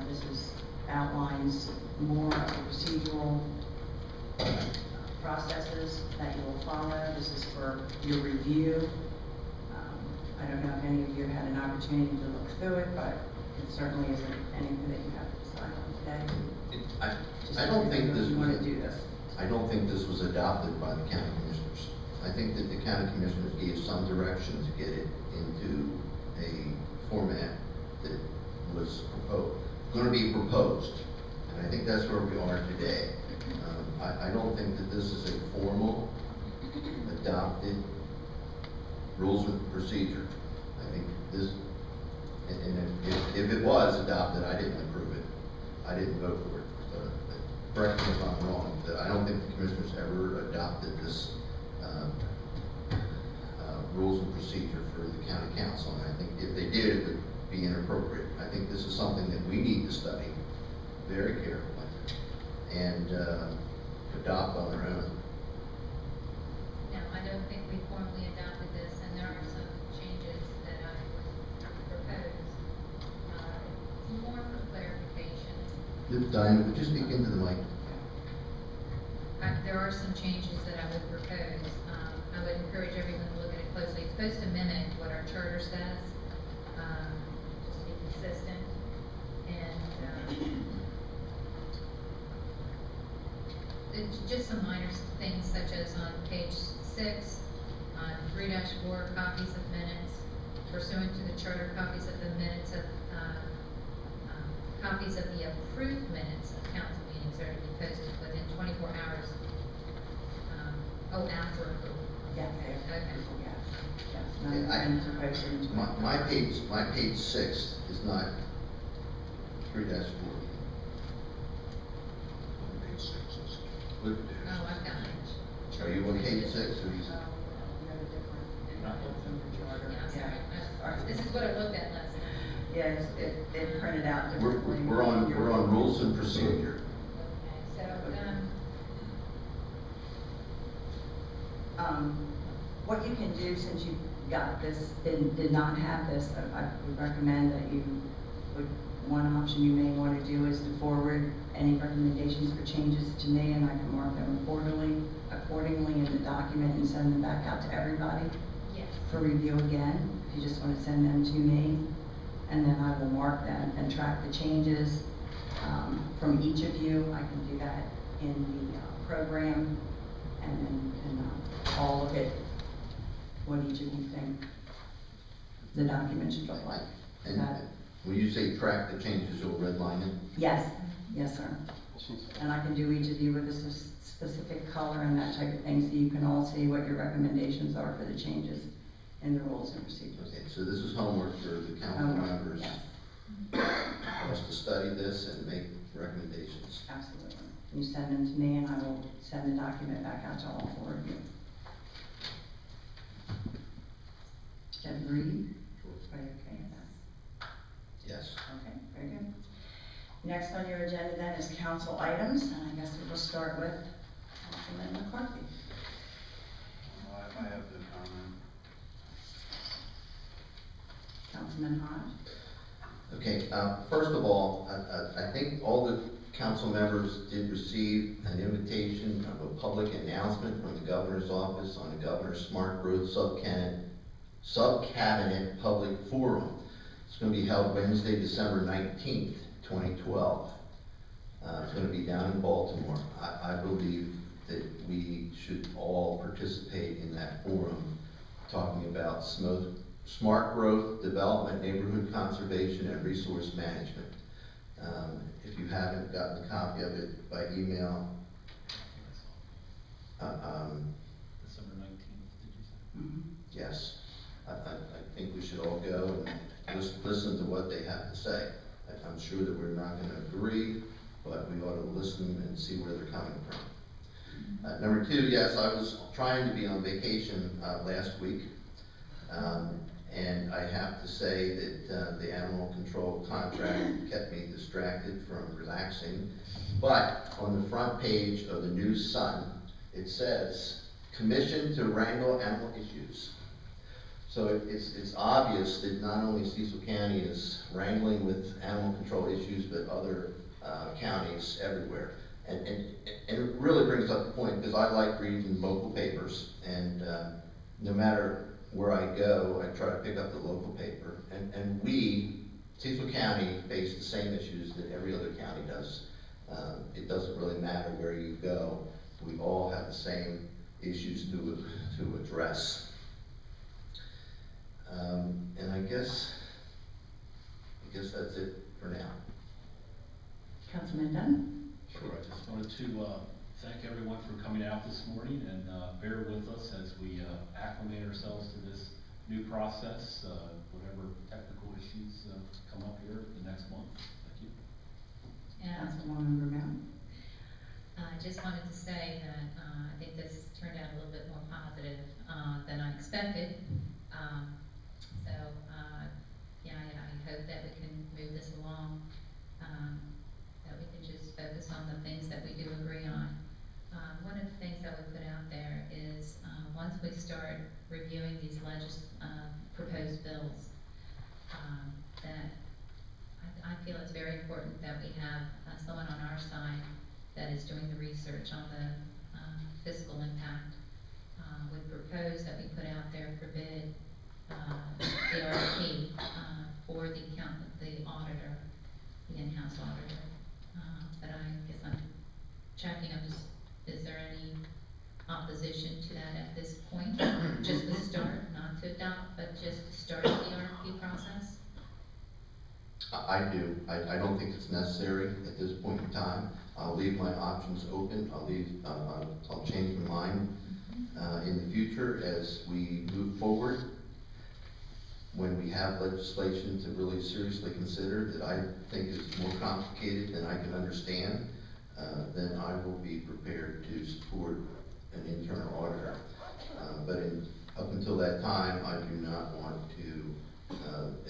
This outlines more of the procedural processes that you will follow. This is for your review. I don't know if any of you had an opportunity to look through it, but it certainly isn't anything that you have to decide on today. I don't think this You want to do this. I don't think this was adopted by the county commissioners. I think that the county commissioners gave some direction to get it into a format that was gonna be proposed. And I think that's where we are today. I don't think that this is a formal, adopted rules of procedure. I think this, and if it was adopted, I didn't approve it. I didn't vote for it. Correct me if I'm wrong, but I don't think the commissioners ever adopted this rules and procedure for the county council. And I think if they did, it would be inappropriate. I think this is something that we need to study very carefully and adopt on our own. No, I don't think we formally adopted this, and there are some changes that I would propose, more for clarification. Diana, would you speak into the mic? There are some changes that I would propose. I would encourage everyone to look at it closely. It's supposed to mimic what our charter says, just to be consistent. And, it's just some minor things such as on page 6, on 3-4, copies of minutes, pursuant to the charter, copies of the minutes of, copies of the approved minutes of council meetings are to be posted within 24 hours. After approval. Yeah, Okay. yes. Yeah, Not supposed to. My page 6 is not 3-4. Page 6 is. What- Oh, I've got it. Are you on page 6 or you? Yeah, sorry. This is what I looked at last night. Yes, it printed out We're differently. we're on rules and procedure. Okay, so, what you can do, since you got this, did not have this, I would recommend that you one option you may want to do is to forward any recommendations for changes to me, and I can mark them accordingly in the document and send them back out to everybody yes. for review again. If you just want to send them to me, and then I will mark them and track the changes from each of you. I can do that in the program, and then all of it, what each of you think the document should look like. Is And that- when you say track the changes, you'll redline it? Yes, yes, sir. And I can do each of you with a specific color and that type of thing, so you can all see what your recommendations are for the changes in the rules and procedures. Okay, so this is homework for the council Homework, members, yes, for us to study this and make recommendations. absolutely. You send them to me, and I will send the document back out to all 4 of you. Agreed? Are you okay with that? Yes. Okay, very good. Next on your agenda then is council items, and I guess we'll start with Councilman McCarthy. I have no comment. Councilman Hodge. Okay, first of all, I think all the council members did receive an invitation of a public announcement from the governor's office on the Governor's Smart Growth Sub-Cabinet Public Forum. It's going to be held Wednesday, December 19th, 2012. It's going to be down in Baltimore. I believe that we should all participate in that forum, talking about smart growth, development, neighborhood conservation, and resource management. If you haven't gotten a copy of it by email, December 19th, did you say? Mhm. yes, I think we should all go and just listen to what they have to say. I'm sure that we're not going to agree, but we ought to listen and see where they're coming from. Number two, yes, I was trying to be on vacation last week, and I have to say that the animal control contract kept me distracted from relaxing. But on the front page of the News Sun, it says, "Commission to wrangle animal issues." So it's obvious that not only Cecil County is wrangling with animal control issues, but other counties everywhere. And it really brings up the point, because I like reading local papers, and no matter where I go, I try to pick up the local paper. And we, Cecil County, face the same issues that every other county does. It doesn't really matter where you go. We all have the same issues to address. And I guess that's it for now. Councilman Dunn. Sure, I just wanted to thank everyone for coming out this morning and bear with us as we acclimate ourselves to this new process, whatever technical issues come up here the next month. Thank you. Yeah. Councilwoman Romero. I just wanted to say that I think this turned out a little bit more positive than I expected. I hope that we can move this along, that we can just focus on the things that we do agree on. One of the things that we put out there is once we start reviewing these proposed bills, that I feel it's very important that we have someone on our side that is doing the research on the fiscal impact. We propose that we put out there for bid the RFP for the auditor, the in-house auditor. But I guess I'm checking up, is there any opposition to that at this point? Just to start, not to adopt, but just to start the RFP process? I do. I don't think it's necessary at this point in time. I'll leave my options open. I'll change my mind in the future as we move forward. When we have legislation to really seriously consider that I think is more complicated than I can understand, then I will be prepared to support an internal auditor. But up until that time, I do not want to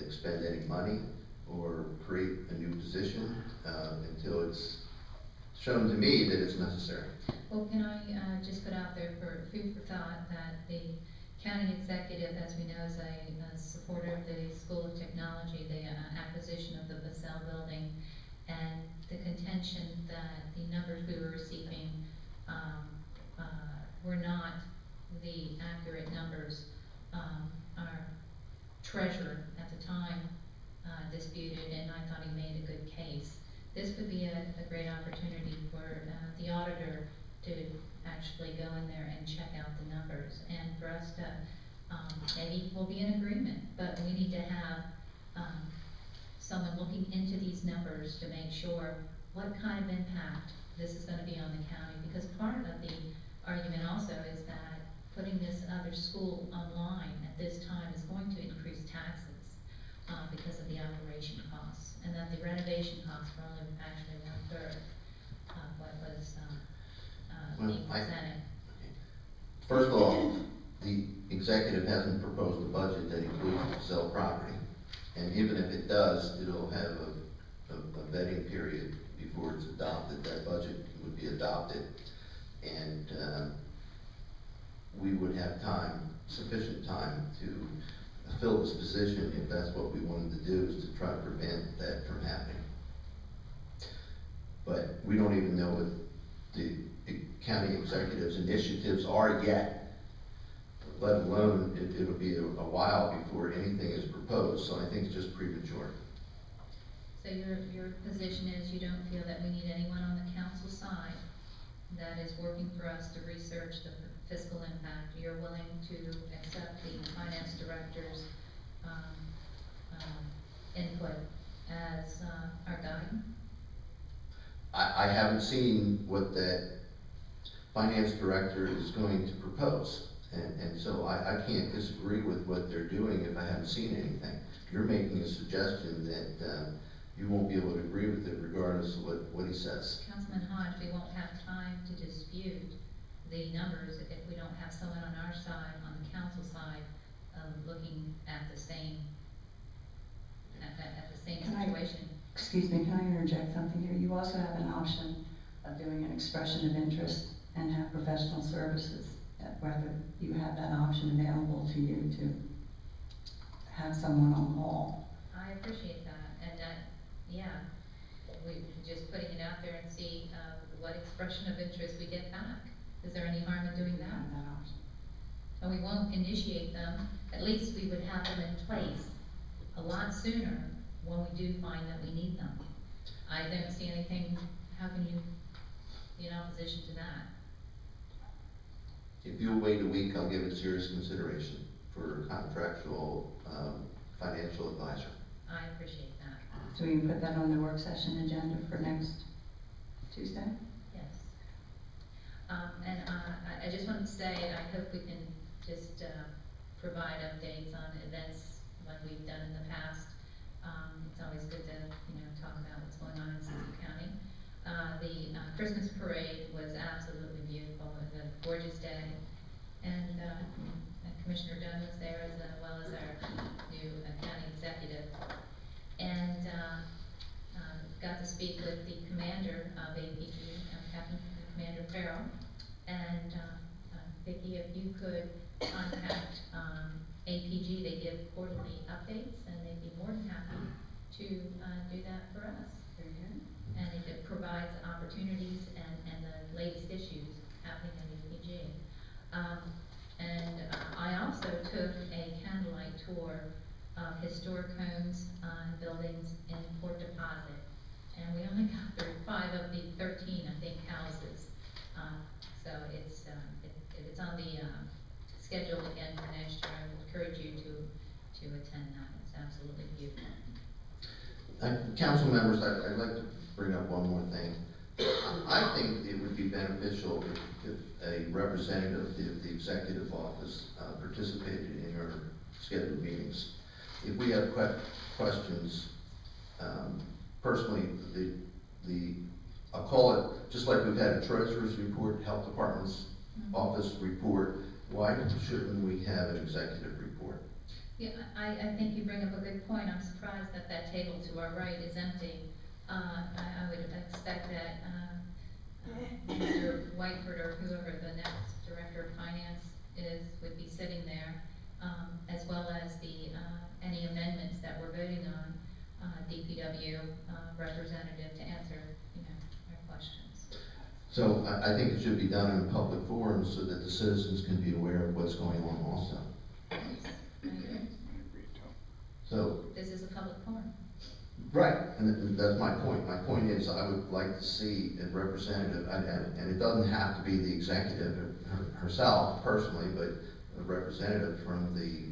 expend any money or create a new position until it's shown to me that it's necessary. Well, can I just put out there for food for thought that the county executive, as we know, is a supporter of the School of Technology, the acquisition of the Basel building, and the contention that the numbers we were receiving were not the accurate numbers. Our treasurer at the time disputed, and I thought he made a good case. This would be a great opportunity for the auditor to actually go in there and check out the numbers, and for us to, maybe we'll be in agreement, but we need to have someone looking into these numbers to make sure what kind of impact this is gonna be on the county, because part of the argument also is that putting this other school online at this time is going to increase taxes because of the operation costs, and that the renovation costs were only actually 1/3 of what was being presented. First of all, the executive hasn't proposed a budget that includes the sale property. And even if it does, it'll have a vetting period before it's adopted. That budget would be adopted. And, we would have time, sufficient time to fill this position if that's what we wanted to do, is to try to prevent that from happening. But we don't even know what the county executive's initiatives are yet, let alone it'll be a while before anything is proposed, so I think it's just premature. So your position is you don't feel that we need anyone on the council side that is working for us to research the fiscal impact? You're willing to accept the finance director's, input as, our guide? I haven't seen what that finance director is going to propose, and so I can't disagree with what they're doing if I haven't seen anything. You're making a suggestion that, you won't be able to agree with it regardless of what he says. Councilman Hodge, we won't have time to dispute the numbers if we don't have someone on our side, on the council side, looking at the same, at the same Can I- situation. Excuse me, can I interject something here? You also have an option of doing an expression of interest and have professional services, whether you have that option available to you to have someone on call. I appreciate that, and that, yeah, we just putting it out there and see, what expression of interest we get back. Is there any harm in doing You that? have that option. And we won't initiate them, at least we would have them in place a lot sooner when we do find that we need them. I don't see anything, how can you be in opposition to that? If you'll wait a week, I'll give it serious consideration for a contractual, financial advisor. I appreciate that, So we can put that on the work session agenda for next Tuesday? yes. I just wanted to say, I hope we can just, provide updates on events like we've done in the past. It's always good to, talk about what's going on in Cecil County. The Christmas parade was absolutely beautiful. It was a gorgeous day. And Commissioner Dunn was there as well as our new county executive. And got to speak with the commander of APG, Captain Commander Farrell. And Vicki, if you could contact APG, they give quarterly updates, and they'd be more than happy to do that for us. Very good. And if it provides opportunities and the latest issues happening in APG. I also took a candlelight tour of historic homes and buildings in Port Deposit. And we only got through 5 of the 13, I think, houses. So it's, if it's on the schedule again for next year, I would encourage you to attend that. It's absolutely beautiful. Council members, I'd like to bring up one more thing. I think it would be beneficial if a representative of the executive office participated in our scheduled meetings. If we have questions, personally, I'll call it, just like we've had a treasurer's report, health department's office report, why shouldn't we have an executive report? Yeah, I think you bring up a good point. I'm surprised that that table to our right is empty. I would expect that, Mr. Whiteford or whoever the next director of finance is, would be sitting there, as well as the, any amendments that we're voting on, DPW, representative to answer, our questions. So I think it should be done in a public forum so that the citizens can be aware of what's going on also. I agree. So, This is a public forum. right, and that's my point. My point is I would like to see a representative, and it doesn't have to be the executive herself personally, but a representative from the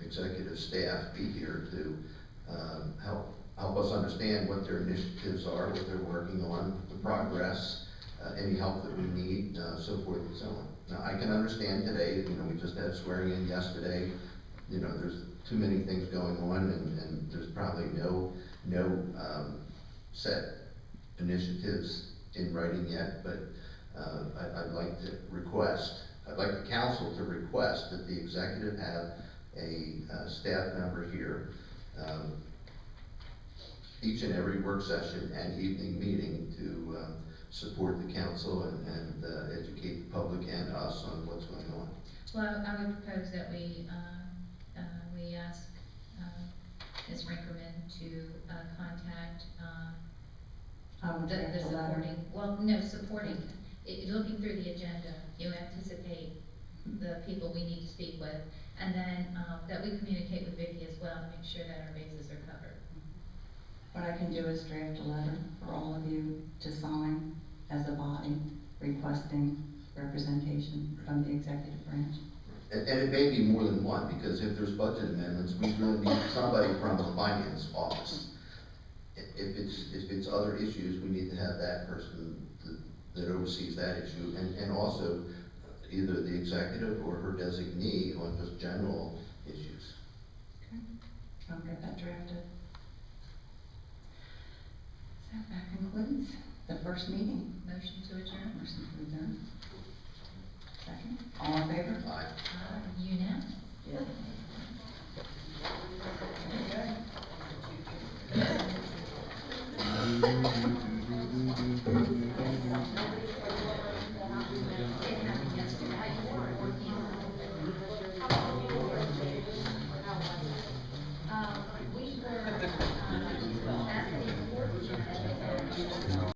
executive staff be here to help us understand what their initiatives are, what they're working on, the progress, any help that we need, so forth and so on. Now, I can understand today, we just had swearing in yesterday, there's too many things going on, and there's probably no set initiatives in writing yet, but I'd like the council to request that the executive have a staff member here each and every work session and evening meeting to support the council and educate the public and us on what's going on. Well, I would propose that we ask, Ms. Rinkerman to, contact, I would the draft a letter. supporting, well, no, supporting, looking through the agenda, you anticipate the people we need to speak with, and then, that we communicate with Vicki as well to make sure that our bases are covered. What I can do is draft a letter for all of you to sign as a body requesting representation from the executive branch. And it may be more than one, because if there's budget amendments, we really need somebody from the finance office. If it's other issues, we need to have that person that oversees that issue, and also either the executive or her designee on just general issues. Okay, I'll get that drafted. So that concludes the first meeting. Motion to adjourn? Motion to adjourn.